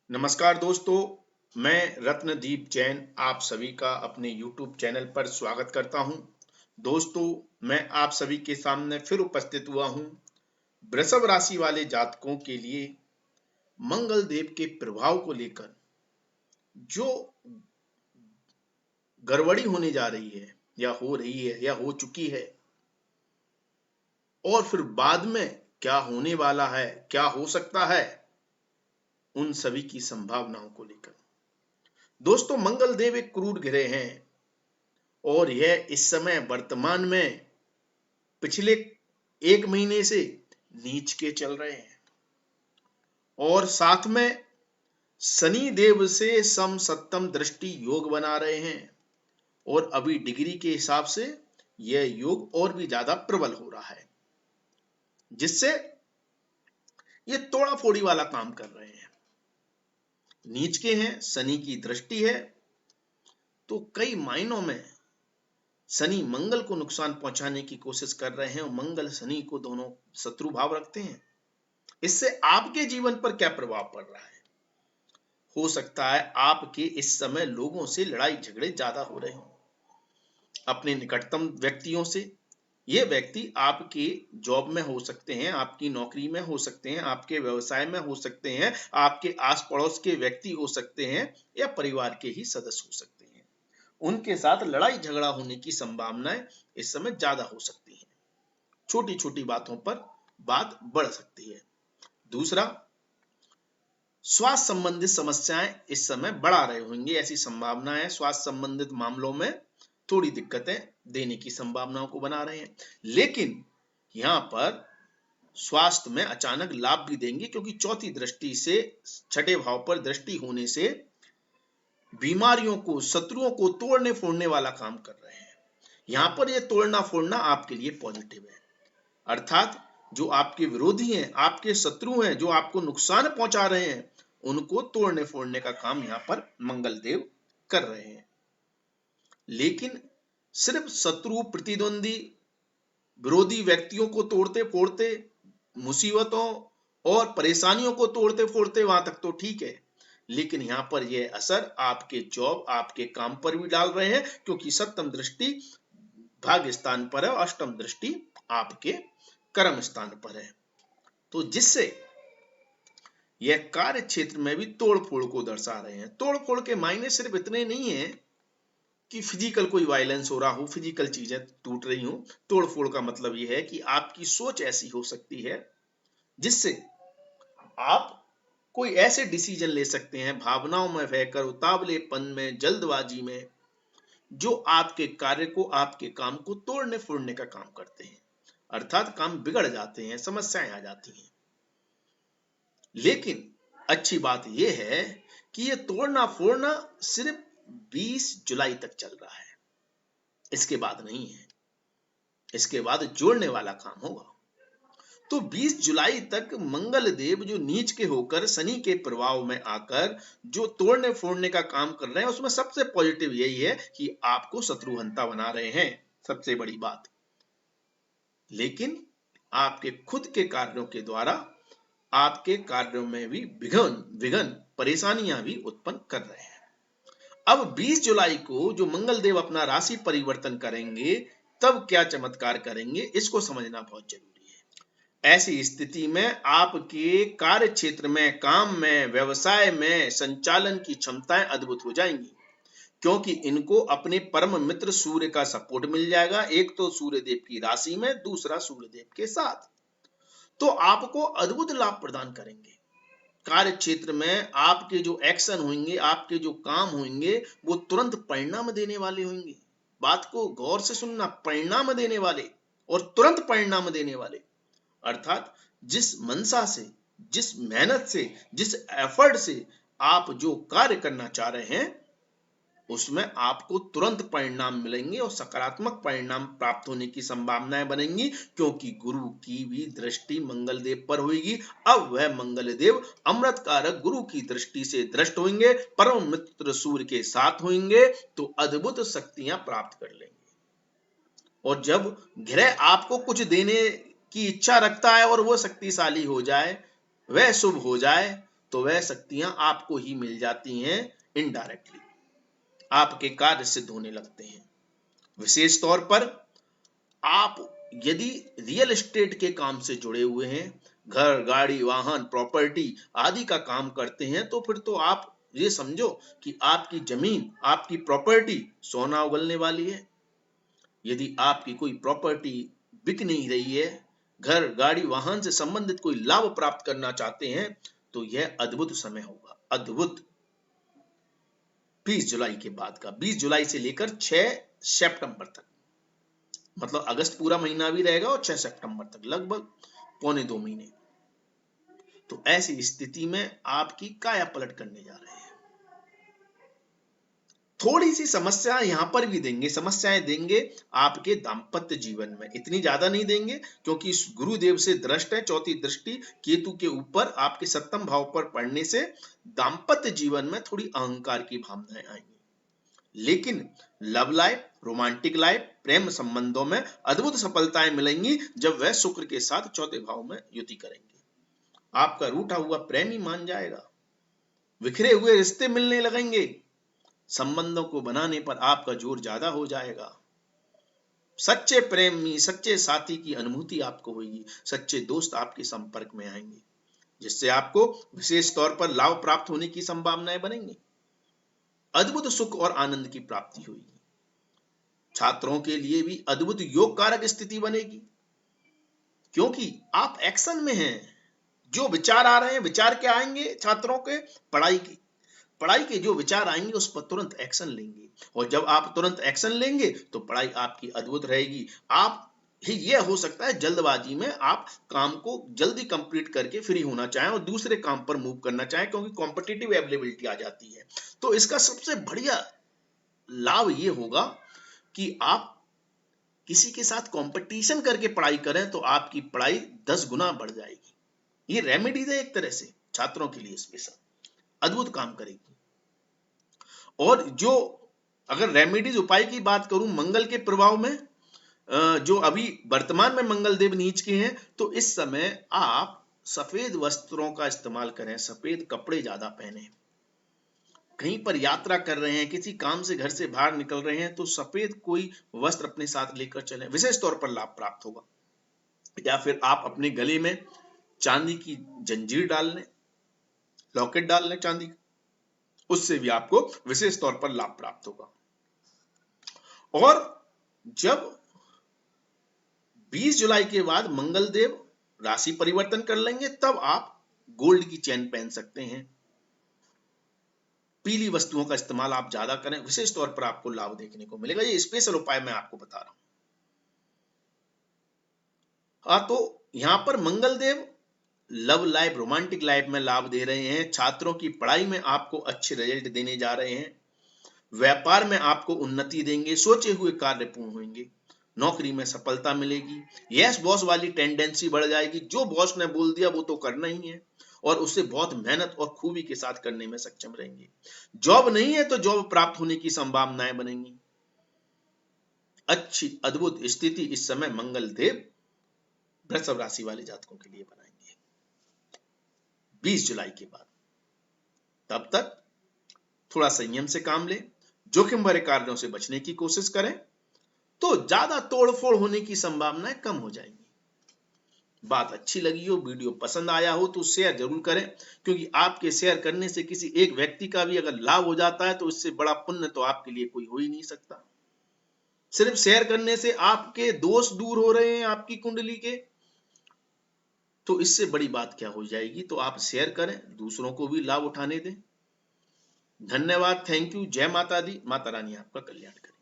नमस्कार दोस्तों, मैं रत्नदीप जैन आप सभी का अपने YouTube चैनल पर स्वागत करता हूं। दोस्तों, मैं आप सभी के सामने फिर उपस्थित हुआ हूं वृषभ राशि वाले जातकों के लिए मंगल देव के प्रभाव को लेकर जो गड़बड़ी होने जा रही है या हो रही है या हो चुकी है और फिर बाद में क्या होने वाला है, क्या हो सकता है, उन सभी की संभावनाओं को लेकर। दोस्तों, मंगल देव एक क्रूर ग्रह हैं और यह इस समय वर्तमान में पिछले 1 महीने से नीच के चल रहे हैं और साथ में शनि देव से सम सप्तम दृष्टि योग बना रहे हैं और अभी डिग्री के हिसाब से यह योग और भी ज्यादा प्रबल हो रहा है, जिससे ये तोड़ा फोड़ी वाला काम कर रहे हैं। नीच के हैं, शनि की दृष्टि है, तो कई मायनों में शनि मंगल को नुकसान पहुंचाने की कोशिश कर रहे हैं और मंगल शनि को दोनों शत्रु भाव रखते हैं। इससे आपके जीवन पर क्या प्रभाव पड़ रहा है? हो सकता है आपके इस समय लोगों से लड़ाई झगड़े ज्यादा हो रहे हो, अपने निकटतम व्यक्तियों से। ये व्यक्ति आपके जॉब में हो सकते हैं, आपकी नौकरी में हो सकते हैं, आपके व्यवसाय में हो सकते हैं, आपके आस पड़ोस के व्यक्ति हो सकते हैं या परिवार के ही सदस्य हो सकते हैं। उनके साथ लड़ाई झगड़ा होने की संभावनाएं इस समय ज्यादा हो सकती हैं। छोटी छोटी बातों पर बात बढ़ सकती है। दूसरा, स्वास्थ्य संबंधित समस्याएं इस समय बढ़ा रहे होंगे, ऐसी संभावना है। स्वास्थ्य संबंधित मामलों में थोड़ी दिक्कतें देने की संभावनाओं को बना रहे हैं, लेकिन यहाँ पर स्वास्थ्य में अचानक लाभ भी देंगे, क्योंकि चौथी दृष्टि से छठे भाव पर दृष्टि होने से बीमारियों को, शत्रुओं को तोड़ने फोड़ने वाला काम कर रहे हैं। यहाँ पर यह तोड़ना फोड़ना आपके लिए पॉजिटिव है, अर्थात जो आपके विरोधी हैं, आपके शत्रु हैं, जो आपको नुकसान पहुंचा रहे हैं, उनको तोड़ने फोड़ने का काम यहाँ पर मंगल देव कर रहे हैं। लेकिन सिर्फ शत्रु, प्रतिद्वंदी, विरोधी व्यक्तियों को तोड़ते फोड़ते, मुसीबतों और परेशानियों को तोड़ते फोड़ते वहां तक तो ठीक है, लेकिन यहाँ पर यह असर आपके जॉब, आपके काम पर भी डाल रहे हैं, क्योंकि सप्तम दृष्टि भाग्य स्थान पर है, अष्टम दृष्टि आपके कर्म स्थान पर है, तो जिससे यह कार्य क्षेत्र में भी तोड़ फोड़ को दर्शा रहे हैं। तोड़ फोड़ के मायने सिर्फ इतने नहीं है कि फिजिकल कोई वायलेंस हो रहा हो, फिजिकल चीजें टूट रही हो। तोड़ फोड़ का मतलब यह है कि आपकी सोच ऐसी हो सकती है जिससे आप कोई ऐसे डिसीजन ले सकते हैं भावनाओं में बहकर, उतावलेपन में, जल्दबाजी में, जो आपके कार्य को, आपके काम को तोड़ने फोड़ने का काम करते हैं, अर्थात काम बिगड़ जाते हैं, समस्याएं आ जाती हैं। लेकिन अच्छी बात यह है कि यह तोड़ना फोड़ना सिर्फ 20 जुलाई तक चल रहा है, इसके बाद नहीं है। इसके बाद जोड़ने वाला काम होगा। तो 20 जुलाई तक मंगल देव जो नीच के होकर शनि के प्रभाव में आकर जो तोड़ने फोड़ने का काम कर रहे हैं, उसमें सबसे पॉजिटिव यही है कि आपको शत्रुहंता बना रहे हैं, सबसे बड़ी बात। लेकिन आपके खुद के कार्यों के द्वारा आपके कार्यों में भी विघन परेशानियां भी उत्पन्न कर रहे हैं। अब 20 जुलाई को जो मंगल देव अपना राशि परिवर्तन करेंगे, तब क्या चमत्कार करेंगे, इसको समझना बहुत जरूरी है। ऐसी स्थिति में आपके कार्य क्षेत्र में, काम में, व्यवसाय में संचालन की क्षमताएं अद्भुत हो जाएंगी, क्योंकि इनको अपने परम मित्र सूर्य का सपोर्ट मिल जाएगा। एक तो सूर्य देव की राशि में, दूसरा सूर्य देव के साथ, तो आपको अद्भुत लाभ प्रदान करेंगे। कार्य क्षेत्र में आपके जो एक्शन होंगे, आपके जो काम होंगे, वो तुरंत परिणाम देने वाले होंगे। बात को गौर से सुनना, परिणाम देने वाले और तुरंत परिणाम देने वाले, अर्थात जिस मंशा से, जिस मेहनत से, जिस एफर्ट से आप जो कार्य करना चाह रहे हैं, उसमें आपको तुरंत परिणाम मिलेंगे और सकारात्मक परिणाम प्राप्त होने की संभावनाएं बनेंगी, क्योंकि गुरु की भी दृष्टि मंगल देव पर होगी। अब वह मंगल देव अमृत कारक गुरु की दृष्टि से दृष्ट होंगे, परम मित्र सूर्य के साथ होंगे, तो अद्भुत शक्तियां प्राप्त कर लेंगे। और जब ग्रह आपको कुछ देने की इच्छा रखता है और वो शक्तिशाली हो जाए, वह शुभ हो जाए, तो वह शक्तियां आपको ही मिल जाती हैं इनडायरेक्टली, आपके कार्य सिद्ध होने लगते हैं। विशेष तौर पर आप यदि रियल एस्टेट के काम से जुड़े हुए हैं, घर, गाड़ी, वाहन, प्रॉपर्टी आदि का काम करते हैं, तो फिर तो आप ये समझो कि आपकी जमीन, आपकी प्रॉपर्टी सोना उगलने वाली है। यदि आपकी कोई प्रॉपर्टी बिक नहीं रही है, घर, गाड़ी, वाहन से संबंधित कोई लाभ प्राप्त करना चाहते हैं, तो यह अद्भुत समय होगा, अद्भुत। 20 जुलाई के बाद का, 20 जुलाई से लेकर 6 सितंबर तक, मतलब अगस्त पूरा महीना भी रहेगा और 6 सितंबर तक, लगभग पौने 2 महीने। तो ऐसी स्थिति में आपकी काया पलट करने जा रहे हैं। थोड़ी सी समस्या यहां पर भी देंगे, समस्याएं देंगे आपके दाम्पत्य जीवन में, इतनी ज्यादा नहीं देंगे क्योंकि गुरुदेव से दृष्ट है, चौथी दृष्टि केतु के ऊपर आपके सप्तम भाव पर पड़ने से दाम्पत्य जीवन में थोड़ी अहंकार की भावनाएं आएंगी। लेकिन लव लाइफ, रोमांटिक लाइफ, प्रेम संबंधों में अद्भुत सफलताएं मिलेंगी जब वह शुक्र के साथ चौथे भाव में युति करेंगे। आपका रूठा हुआ प्रेमी मान जाएगा, बिखरे हुए रिश्ते मिलने लगेंगे, संबंधों को बनाने पर आपका जोर ज्यादा हो जाएगा, सच्चे प्रेमी, सच्चे साथी की अनुभूति आपको होगी, सच्चे दोस्त आपके संपर्क में आएंगे, जिससे आपको विशेष तौर पर लाभ प्राप्त होने की संभावनाएं बनेंगी, अद्भुत सुख और आनंद की प्राप्ति होगी। छात्रों के लिए भी अद्भुत योग कारक स्थिति बनेगी, क्योंकि आप एक्शन में हैं। जो विचार आ रहे हैं, विचार क्या आएंगे छात्रों के, पढ़ाई के जो विचार आएंगे उस पर तुरंत एक्शन लेंगे, और जब आप तुरंत एक्शन लेंगे तो पढ़ाई आपकी अद्भुत रहेगी। आप ये हो सकता है जल्दबाजी में आप काम को जल्दी कंप्लीट करके फ्री होना चाहें और दूसरे काम पर मूव करना चाहें, क्योंकि कॉम्पिटिटिव अवेलेबिलिटी आ जाती है। तो इसका सबसे बढ़िया लाभ ये होगा कि आप किसी के साथ कंपटीशन करके पढ़ाई करें तो आपकी पढ़ाई 10 गुना बढ़ जाएगी। ये रेमेडीज है एक तरह से छात्रों के लिए, स्पेशल अद्भुत काम करेगी। और जो अगर रेमेडीज उपाय की बात करूं मंगल के प्रभाव में, जो अभी वर्तमान में मंगल देव नीच के हैं, तो इस समय आप सफेद वस्त्रों का इस्तेमाल करें, सफेद कपड़े ज्यादा पहने, कहीं पर यात्रा कर रहे हैं, किसी काम से घर से बाहर निकल रहे हैं तो सफेद कोई वस्त्र अपने साथ लेकर चलें, विशेष तौर पर लाभ प्राप्त होगा। या फिर आप अपने गले में चांदी की जंजीर डाल लें, लॉकेट डाल लें चांदी, उससे भी आपको विशेष तौर पर लाभ प्राप्त होगा। और जब 20 जुलाई के बाद मंगल देव राशि परिवर्तन कर लेंगे, तब आप गोल्ड की चेन पहन सकते हैं, पीली वस्तुओं का इस्तेमाल आप ज्यादा करें, विशेष तौर पर आपको लाभ देखने को मिलेगा। ये स्पेशल उपाय मैं आपको बता रहा हूं। हाँ, तो यहां पर मंगल देव लव लाइफ, रोमांटिक लाइफ में लाभ दे रहे हैं, छात्रों की पढ़ाई में आपको अच्छे रिजल्ट देने जा रहे हैं, व्यापार में आपको उन्नति देंगे, सोचे हुए कार्य पूर्ण होंगे, नौकरी में सफलता मिलेगी, यस बॉस वाली टेंडेंसी बढ़ जाएगी, जो बॉस ने बोल दिया वो तो करना ही है, और उसे बहुत मेहनत और खूबी के साथ करने में सक्षम रहेंगे। जॉब नहीं है तो जॉब प्राप्त होने की संभावनाएं बनेंगी। अच्छी अद्भुत स्थिति इस समय मंगल देव वृषभ राशि वाले जातकों के लिए बनाएंगे 20 जुलाई के बाद। तब तक थोड़ा संयम से काम लें, जोखिम भरे कार्यों से बचने की कोशिश करें, तो ज्यादा तोड़फोड़ होने की संभावनाएं कम हो जाएंगी। बात अच्छी लगी हो, वीडियो पसंद आया हो तो शेयर जरूर करें, क्योंकि आपके शेयर करने से किसी एक व्यक्ति का भी अगर लाभ हो जाता है तो इससे बड़ा पुण्य तो आपके लिए कोई हो ही नहीं सकता। सिर्फ शेयर करने से आपके दोष दूर हो रहे हैं आपकी कुंडली के, तो इससे बड़ी बात क्या हो जाएगी। तो आप शेयर करें, दूसरों को भी लाभ उठाने दें। धन्यवाद, थैंक यू, जय माता दी, माता रानी आपका कल्याण करें।